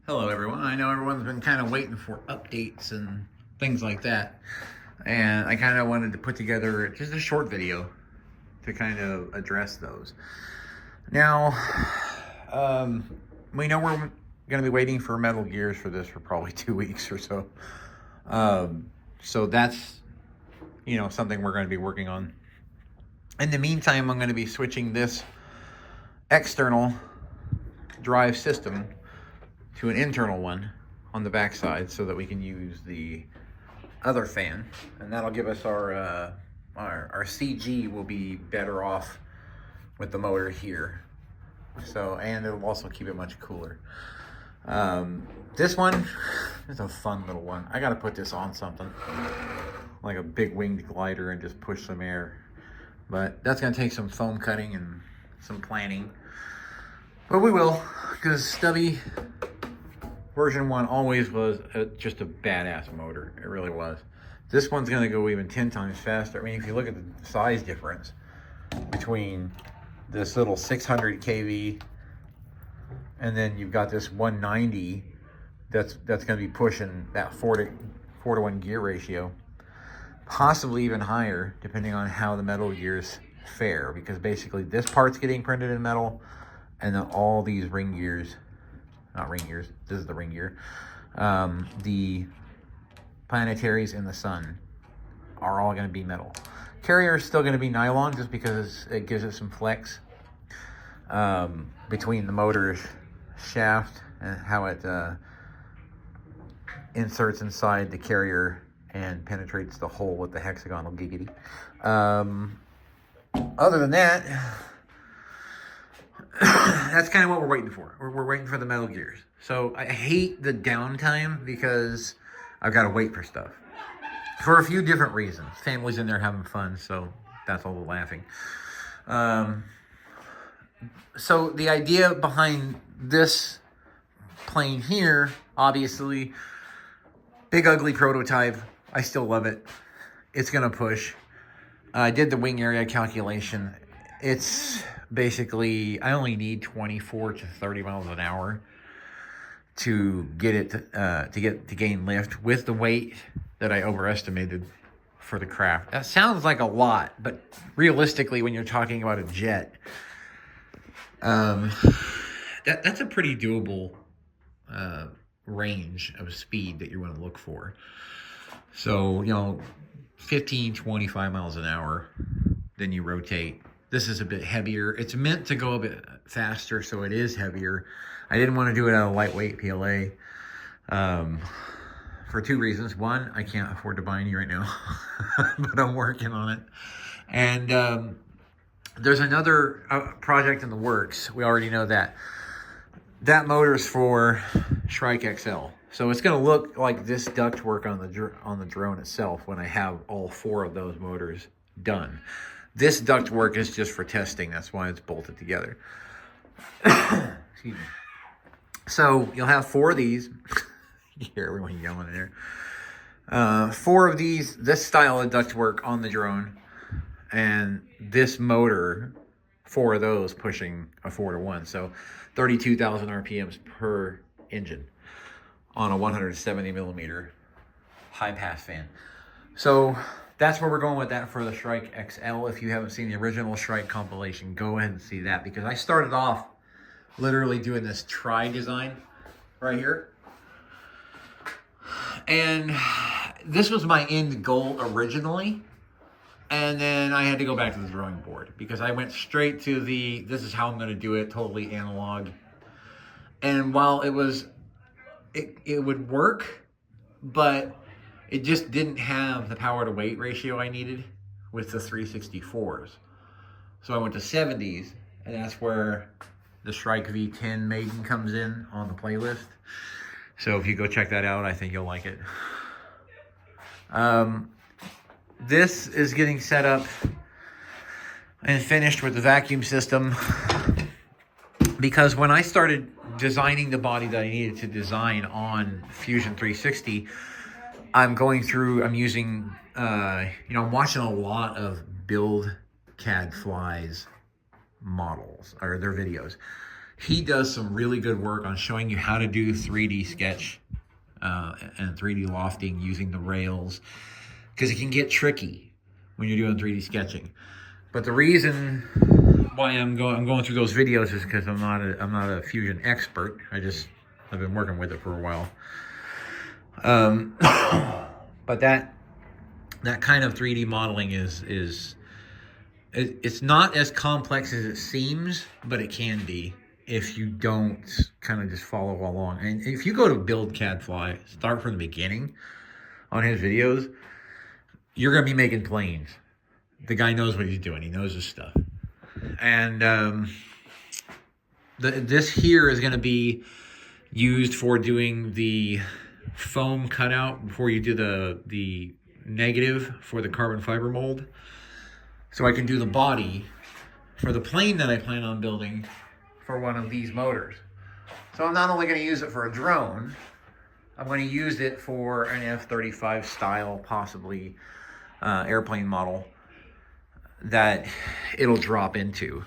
Hello everyone. I know everyone's been kind of waiting for updates and things like that. And I kind of wanted to put together just a short video to kind of address those. Now, we know we're going to be waiting for Metal Gears for this for probably 2 weeks or so. So that's, something we're going to be working on. In the meantime, I'm going to be switching this external drive system to an internal one on the backside so that we can use the other fan, and that'll give us our CG will be better off with the motor here. So, and it'll also keep it much cooler. This one is a fun little one. I gotta put this on something like a big winged glider and just push some air, but that's gonna take some foam cutting and some planning, but we will, because Stubby version 1 always was just a badass motor. It really was. This one's going to go even 10 times faster. I mean, if you look at the size difference between this little 600 kV and then you've got this 190 that's going to be pushing that 4 to 1 gear ratio, possibly even higher depending on how the Metal Gears fare, because basically this part's getting printed in metal and then all these ring gears, not ring gears, this is the ring gear, the planetaries and the sun are all going to be metal. Carrier is still going to be nylon just because it gives it some flex between the motor's shaft and how it inserts inside the carrier and penetrates the hole with the hexagonal giggity. Other than that, that's kind of what we're waiting for. We're waiting for the Metal Gears. So I hate the downtime because I've got to wait for stuff for a few different reasons. Family's in there having fun, so that's all the laughing. So the idea behind this plane here, obviously, big ugly prototype. I still love it. It's gonna push. I did the wing area calculation. It's basically, I only need 24 to 30 miles an hour to get it to gain lift with the weight that I overestimated for the craft. That sounds like a lot, but realistically, when you're talking about a jet, that's a pretty doable range of speed that you want to look for. So, 15, 25 miles an hour, then you rotate. This is a bit heavier. It's meant to go a bit faster, so it is heavier. I didn't want to do it out of lightweight PLA for two reasons. One, I can't afford to buy any right now, but I'm working on it. And there's another project in the works. We already know that. That motor's for Shrike XL. So it's going to look like this ductwork on the drone itself when I have all 4 of those motors done. This ductwork is just for testing. That's why it's bolted together. Excuse me. So you'll have 4 of these. You hear everyone yelling in there. 4 of these, this style of ductwork on the drone. And this motor, 4 of those pushing a 4 to 1. So 32,000 RPMs per engine on a 170 millimeter high pass fan. So that's where we're going with that for the Shrike XL. If you haven't seen the original Shrike compilation, go ahead and see that, because I started off literally doing this tri design right here. And this was my end goal originally. And then I had to go back to the drawing board because I went straight to this is how I'm going to do it, totally analog. And while it would work, but it just didn't have the power to weight ratio I needed with the 364s. So I went to 70s, and that's where the Shrike V10 Maiden comes in on the playlist. So if you go check that out, I think you'll like it. This is getting set up and finished with the vacuum system, because when I started designing the body that I needed to design on Fusion 360, I'm using, I'm watching a lot of Build CAD Flies models, or their videos. he does some really good work on showing you how to do 3D sketch and 3D lofting using the rails, because it can get tricky when you're doing 3D sketching. But the reason why I'm going through those videos is because I'm not a Fusion expert. I've been working with it for a while. But that kind of 3D modeling it's not as complex as it seems, but it can be if you don't kind of just follow along. And if you go to Build CADfly, start from the beginning on his videos, you're going to be making planes. The guy knows what he's doing. He knows his stuff. And this here is going to be used for doing the foam cutout before you do the negative for the carbon fiber mold. So I can do the body for the plane that I plan on building for one of these motors. So I'm not only going to use it for a drone, I'm going to use it for an F-35 style, possibly airplane model that it'll drop into,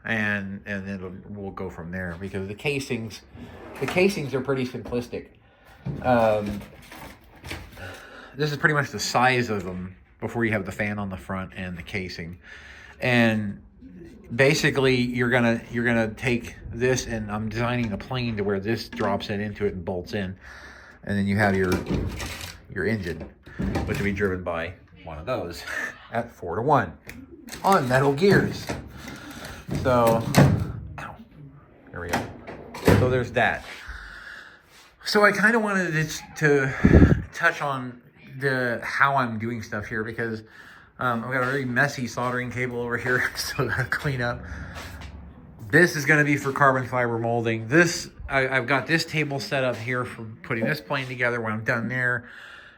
and then we'll go from there, because the casings are pretty simplistic. This is pretty much the size of them before you have the fan on the front and the casing. And basically you're gonna take this, and I'm designing the plane to where this drops into it and bolts in, and then you have your engine, which will be driven by one of those at 4-to-1 on metal gears. So there we go. So there's that. So I kind of wanted to touch on how I'm doing stuff here, because I've got a very messy soldering cable over here, so I gotta clean up. This is going to be for carbon fiber molding. I've got this table set up here for putting this plane together. When I'm done there,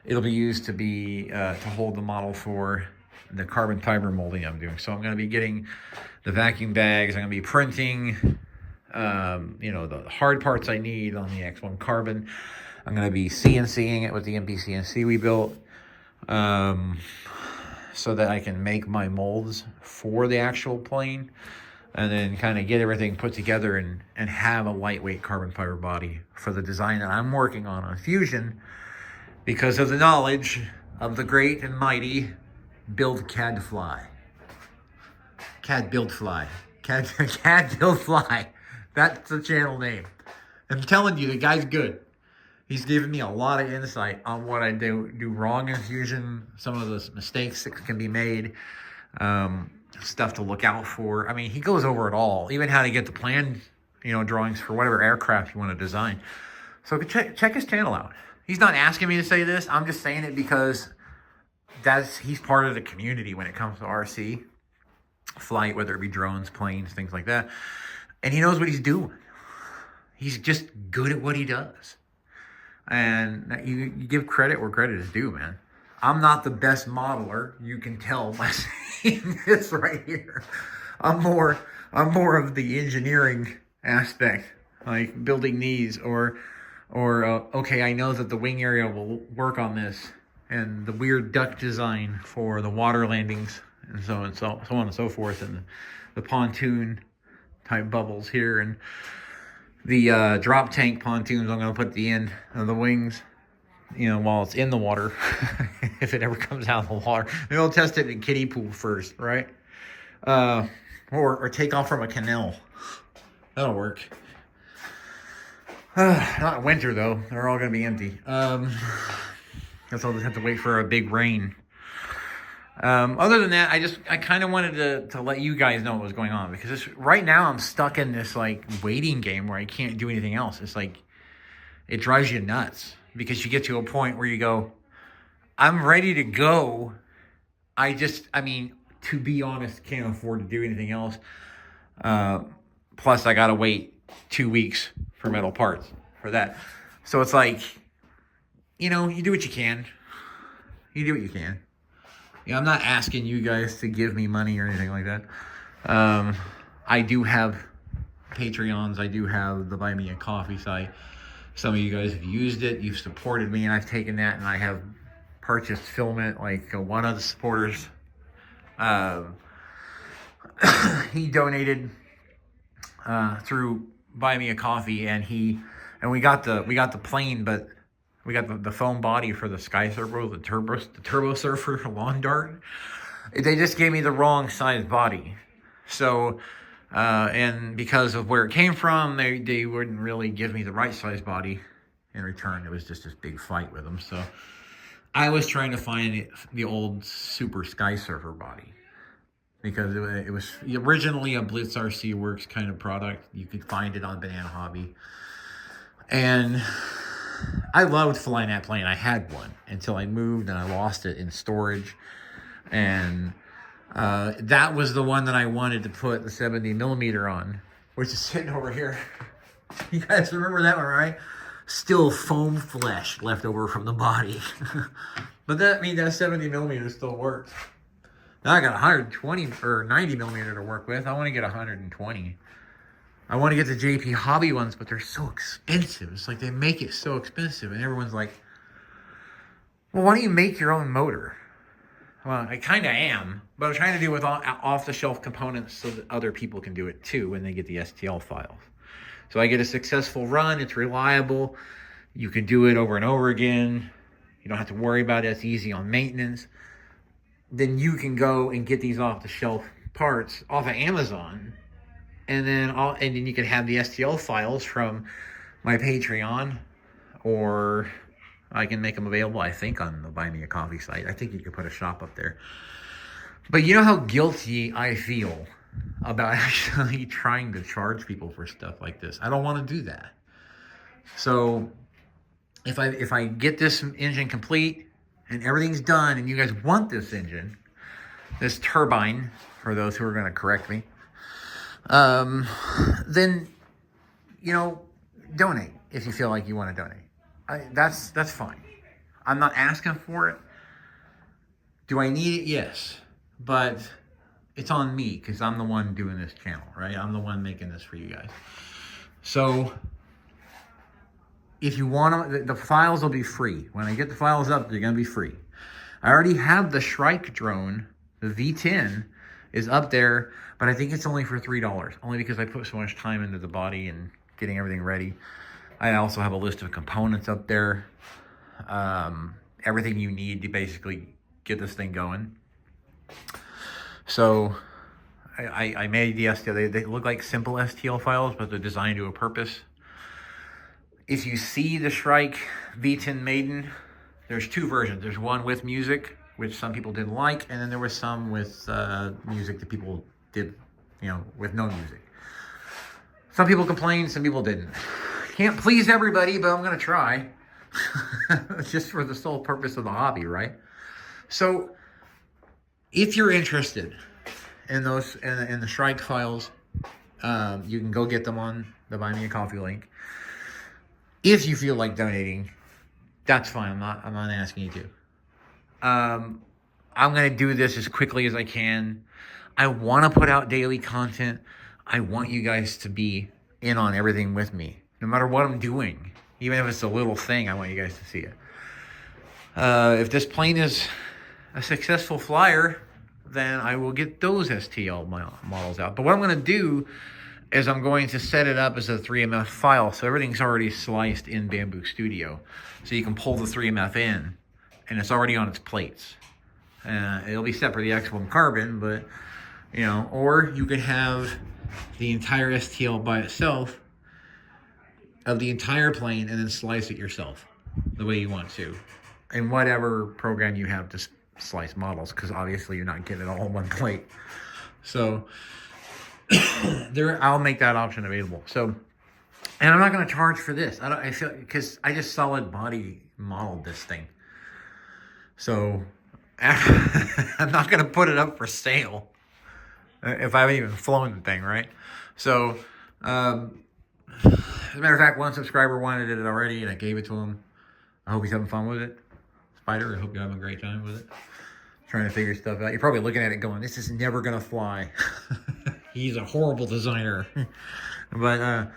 it'll be used to hold the model for the carbon fiber molding I'm doing. So I'm going to be getting the vacuum bags. I'm going to be printing the hard parts I need on the X1 Carbon. I'm going to be CNCing it with the MP CNC we built, so that I can make my molds for the actual plane, and then kind of get everything put together and have a lightweight carbon fiber body for the design that I'm working on Fusion, because of the knowledge of the great and mighty Build CADfly. CAD Build Fly. CAD Build Fly. That's the channel name. I'm telling you, the guy's good. He's given me a lot of insight on what I do wrong in Fusion, some of the mistakes that can be made, stuff to look out for. I mean, he goes over it all, even how to get the plan, drawings for whatever aircraft you want to design. So check his channel out. He's not asking me to say this. I'm just saying it because he's part of the community when it comes to RC flight, whether it be drones, planes, things like that. And he knows what he's doing. He's just good at what he does. And you give credit where credit is due, man. I'm not the best modeler. You can tell by seeing this right here. I'm more of the engineering aspect, like building these or okay, I know that the wing area will work on this, and the weird duct design for the water landings, and so on and so forth, and the pontoon type bubbles here, and the drop tank pontoons I'm going to put at the end of the wings, while it's in the water, if it ever comes out of the water. Maybe I'll test it in kiddie pool first, right? Or take off from a canal. That'll work. Not in winter, though. They're all going to be empty. Guess I'll just have to wait for a big rain. Other than that, I kind of wanted to let you guys know what was going on, because right now I'm stuck in this waiting game where I can't do anything else. It's it drives you nuts, because you get to a point where you go, I'm ready to go. To be honest, can't afford to do anything else. Plus I got to wait 2 weeks for metal parts for that. So it's you do what you can. You do what you can. I'm not asking you guys to give me money or anything like that. I do have Patreons. I do have the Buy Me a Coffee site. Some of you guys have used it. You've supported me, and I've taken that, and I have purchased filament. One of the supporters, he donated through buy me a coffee, and we got the plane, but we got the foam body for the Sky Turbo, the Turbo Surfer lawn dart. They just gave me the wrong size body. So, and because of where it came from, they wouldn't really give me the right size body in return. It was just this big fight with them. So I was trying to find the old Super Sky Surfer body, because it was originally a Blitz RC Works kind of product. You could find it on Banana Hobby. And I loved flying that plane. I had one until I moved and I lost it in storage. And that was the one that I wanted to put the 70 millimeter on, which is sitting over here. You guys remember that one, right? Still foam flesh left over from the body. But that 70 millimeter still works. Now I got 120 or 90 millimeter to work with. I want to get 120. I want to get the JP Hobby ones, but they're so expensive. It's like they make it so expensive, and everyone's like, well, why don't you make your own motor? Well, I kind of am, but I'm trying to do it with off-the-shelf components so that other people can do it too when they get the STL files. So I get a successful run. It's reliable. You can do it over and over again. You don't have to worry about it. It's easy on maintenance. Then you can go and get these off-the-shelf parts off of Amazon, and then you can have the STL files from my Patreon, or I can make them available, I think, on the Buy Me a Coffee site. I think you could put a shop up there. But you know how guilty I feel about actually trying to charge people for stuff like this. I don't want to do that. So if I get this engine complete and everything's done, and you guys want this engine, this turbine, for those who are going to correct me, then, donate if you feel like you want to donate. That's fine. I'm not asking for it. Do I need it? Yes. But it's on me, because I'm the one doing this channel, right? I'm the one making this for you guys. So if you want them, the files will be free. When I get the files up, they're going to be free. I already have the Shrike drone. The V10 is up there, but I think it's only for $3, only because I put so much time into the body and getting everything ready. I also have a list of components up there. Everything you need to basically get this thing going. So I made the STL. They look like simple STL files, but they're designed to a purpose. If you see the Shrike V10 Maiden, there's two versions. There's one with music, which some people didn't like, and then there was some with music that people did, with no music. Some people complained, some people didn't. Can't please everybody, but I'm going to try. Just for the sole purpose of the hobby, right? So if you're interested in those, in the Shrike files, you can go get them on the Buy Me a Coffee link. If you feel like donating, that's fine. I'm not asking you to. I'm going to do this as quickly as I can. I want to put out daily content. I want you guys to be in on everything with me, no matter what I'm doing. Even if it's a little thing, I want you guys to see it. If this plane is a successful flyer, then I will get those STL models out. But what I'm going to do is I'm going to set it up as a 3MF file. So everything's already sliced in Bamboo Studio. So you can pull the 3MF in, and it's already on its plates. It'll be set for the X1 carbon, but, or you could have the entire STL by itself of the entire plane and then slice it yourself the way you want to. In whatever program you have to slice models, because obviously you're not getting it all in one plate. So I'll make that option available. So, and I'm not going to charge for this. I feel, because I just solid body modeled this thing. So I'm not going to put it up for sale if I haven't even flown the thing, right? So, as a matter of fact, one subscriber wanted it already, and I gave it to him. I hope he's having fun with it. Spider, I hope you're having a great time with it. Trying to figure stuff out. You're probably looking at it going, this is never going to fly. He's a horrible designer. But,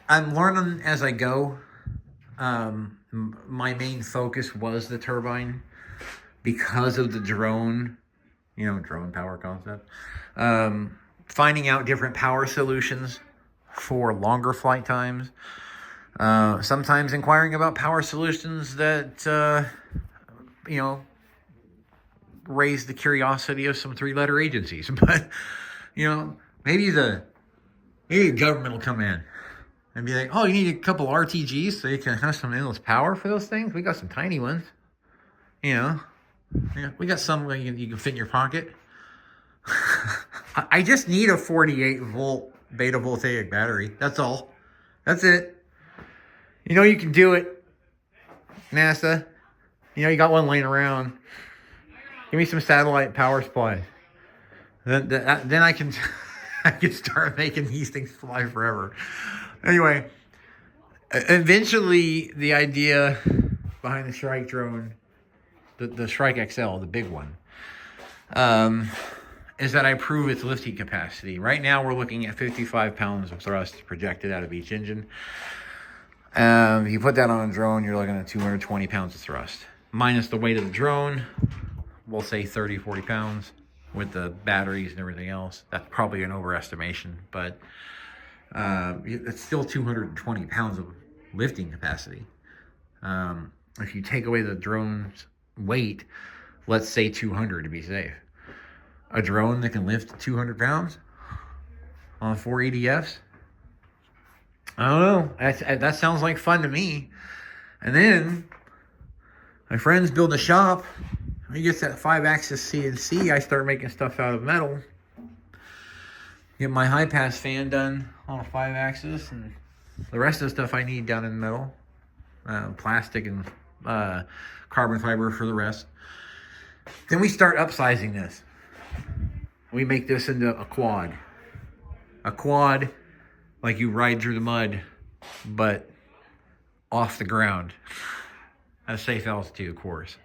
I'm learning as I go. My main focus was the turbine because of the drone, drone power concept. Finding out different power solutions for longer flight times. Sometimes inquiring about power solutions that, raise the curiosity of some three-letter agencies. But, maybe the government will come in and be like, oh, you need a couple RTGs so you can have some endless power for those things? We got some tiny ones. Yeah, we got some that you can fit in your pocket. I just need a 48-volt beta voltaic battery. That's all. That's it. You can do it, NASA. You got one laying around. Give me some satellite power supplies. Then I can I can start making these things fly forever. Anyway, eventually the idea behind the Shrike drone, the Shrike XL, the big one, is that I prove its lifting capacity. Right now we're looking at 55 pounds of thrust projected out of each engine. If you put that on a drone, you're looking at 220 pounds of thrust. Minus the weight of the drone, we'll say 30, 40 pounds with the batteries and everything else. That's probably an overestimation, but it's still 220 pounds of lifting capacity. If you take away the drone's weight, let's say 200 to be safe. A drone that can lift 200 pounds on 480Fs? I don't know. That sounds like fun to me. And then my friends build a shop. He gets that 5-axis CNC. I start making stuff out of metal. Get my high pass fan done on a 5-axis, and the rest of the stuff I need done in metal, plastic and carbon fiber for the rest. Then we start upsizing this. We make this into a quad. A quad like you ride through the mud, but off the ground. At a safe altitude, of course.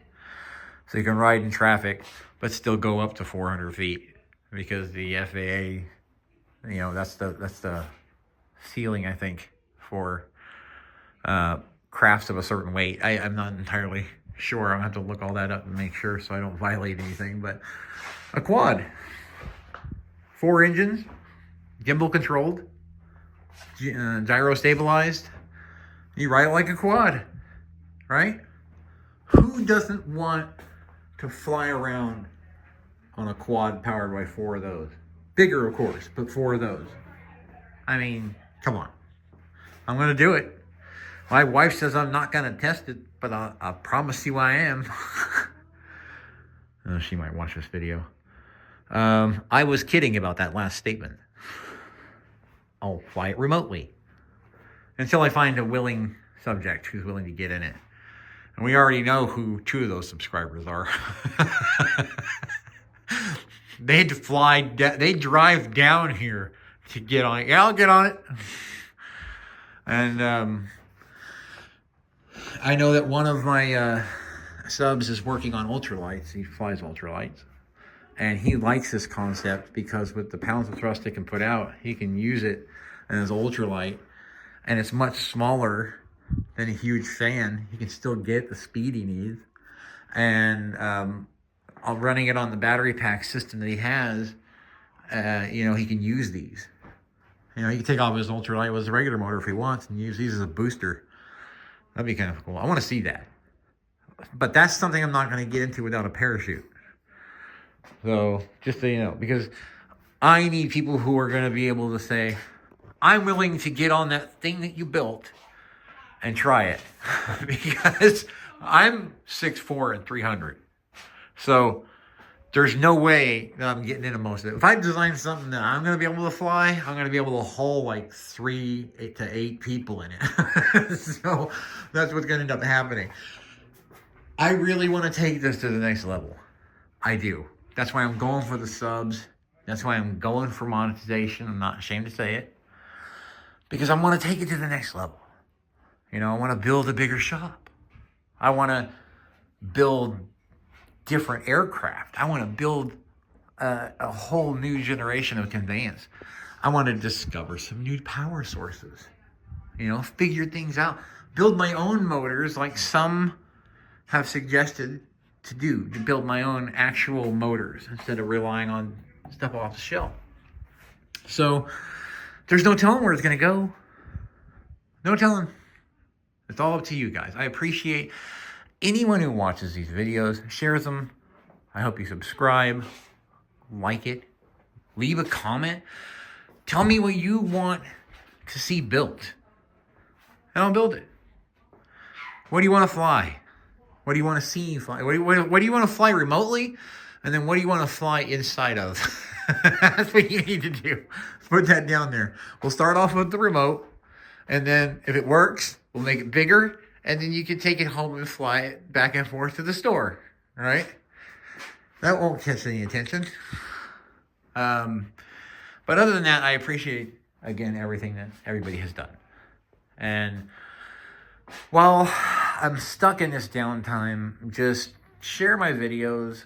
So you can ride in traffic, but still go up to 400 feet. Because the FAA, that's the ceiling, I think, for crafts of a certain weight. I'm not entirely sure. I'll have to look all that up and make sure so I don't violate anything. But a quad. 4 engines, gimbal controlled, gyro stabilized. You ride it like a quad, right? Who doesn't want to fly around on a quad powered by 4 of those? Bigger, of course, but 4 of those. I mean, come on. I'm going to do it. My wife says I'm not going to test it, but I'll promise you I am. She might watch this video. I was kidding about that last statement. I'll fly it remotely until I find a willing subject who's willing to get in it. And we already know who 2 of those subscribers are. They'd drive down here to get on it. Yeah, I'll get on it. And I know that one of my subs is working on ultralights. He flies ultralights. And he likes this concept because with the pounds of thrust it can put out, he can use it as ultralight. And it's much smaller than a huge fan. He can still get the speed he needs. And running it on the battery pack system that he has, he can use these. He can take off his ultralight with his regular motor if he wants and use these as a booster. That'd be kind of cool. I want to see that. But that's something I'm not going to get into without a parachute. So, just so you know, because I need people who are going to be able to say, I'm willing to get on that thing that you built and try it. Because I'm 6'4" and 300. So, there's no way that I'm getting into most of it. If I design something that I'm going to be able to fly, I'm going to be able to haul like 3 to 8 people in it. So, that's what's going to end up happening. I really want to take this to the next level. I do. That's why I'm going for the subs. That's why I'm going for monetization. I'm not ashamed to say it. Because I want to take it to the next level. I want to build a bigger shop. I want to build different aircraft. I want to build a whole new generation of conveyance. I want to discover some new power sources. Figure things out. Build my own motors like some have suggested to build my own actual motors instead of relying on stuff off the shelf. So there's no telling where it's going to go. No telling. It's all up to you guys. I appreciate anyone who watches these videos, shares them. I hope you subscribe, like it, leave a comment. Tell me what you want to see built, and I'll build it. What do you want to fly? What do you want to see fly? What do you want to fly remotely? And then what do you want to fly inside of? That's what you need to do. Put that down there. We'll start off with the remote. And then if it works, we'll make it bigger. And then you can take it home and fly it back and forth to the store. All right? That won't catch any attention. But other than that, I appreciate, again, everything that everybody has done. And while I'm stuck in this downtime, just share my videos,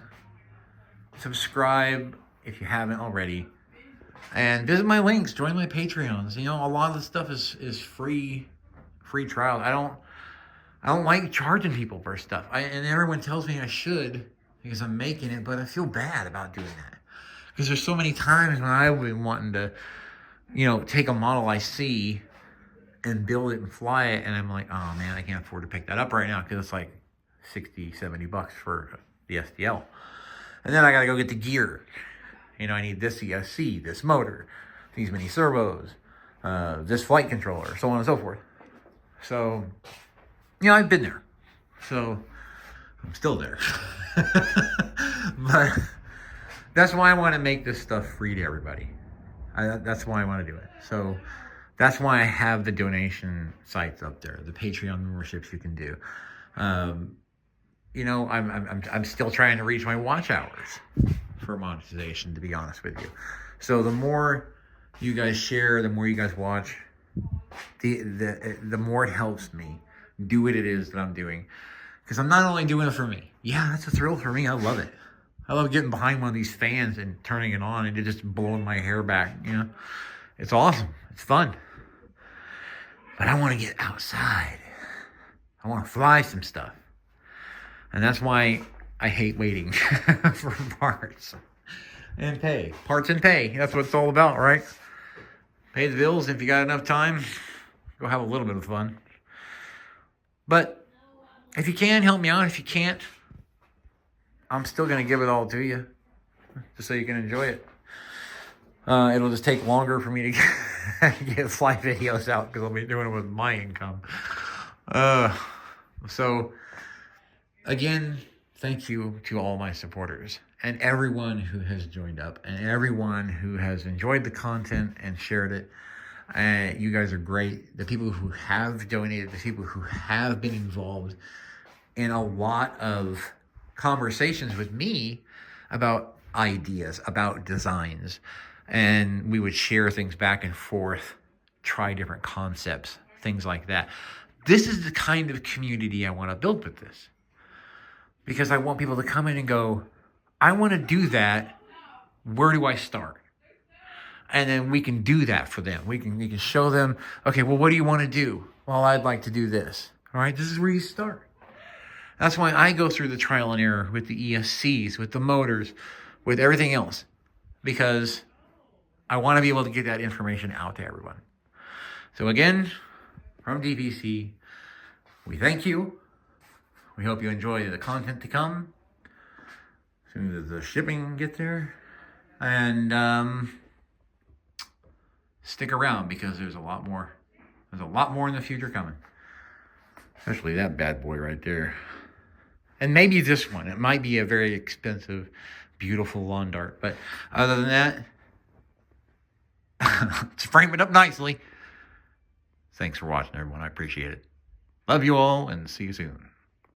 subscribe if you haven't already, and visit my links, join my Patreons. You know, a lot of the stuff is free trial. I don't like charging people for stuff. And everyone tells me I should because I'm making it, but I feel bad about doing that. Because there's so many times when I've been wanting to, you know, take a model I see and build it and fly it, and I'm like, oh man, I can't afford to pick that up right now because it's like $60-$70 for the STL. And then I gotta go get the gear. You know, I need this ESC, this motor, these mini servos, this flight controller, so on and so forth. So, you know, I've been there. So, I'm still there. But that's why I want to make this stuff free to everybody. That's why I want to do it. So, that's why I have the donation sites up there, the Patreon memberships you can do. You know, I'm still trying to reach my watch hours for monetization, to be honest with you. So the more you guys share, the more you guys watch, the more it helps me do what it is that I'm doing. Because I'm not only doing it for me. Yeah, that's a thrill for me. I love it. I love getting behind one of these fans and turning it on and it just blowing my hair back. You know, it's awesome. It's fun. But I want to get outside. I want to fly some stuff. And that's why I hate waiting for parts and pay. Parts and pay. That's what it's all about, right? Pay the bills. If you got enough time, go have a little bit of fun. But if you can, help me out. If you can't, I'm still going to give it all to you just so you can enjoy it. It'll just take longer for me to get flight videos out because I'll be doing it with my income. So, again, thank you to all my supporters and everyone who has joined up and everyone who has enjoyed the content and shared it. You guys are great. The people who have donated, the people who have been involved in a lot of conversations with me about ideas, about designs. And we would share things back and forth, try different concepts, things like that. This is the kind of community I want to build with this. Because I want people to come in and go, I want to do that. Where do I start? And then we can do that for them. We can show them, okay, well, what do you want to do? Well, I'd like to do this. All right, this is where you start. That's why I go through the trial and error with the ESCs, with the motors, with everything else. Because I want to be able to get that information out to everyone. So again, from DPC, we thank you. We hope you enjoy the content to come. As soon as the shipping gets there. And stick around because there's a lot more. There's a lot more in the future coming. Especially that bad boy right there. And maybe this one. It might be a very expensive, beautiful lawn dart. But other than that, let's frame it up nicely. Thanks for watching, everyone. I appreciate it. Love you all, and see you soon.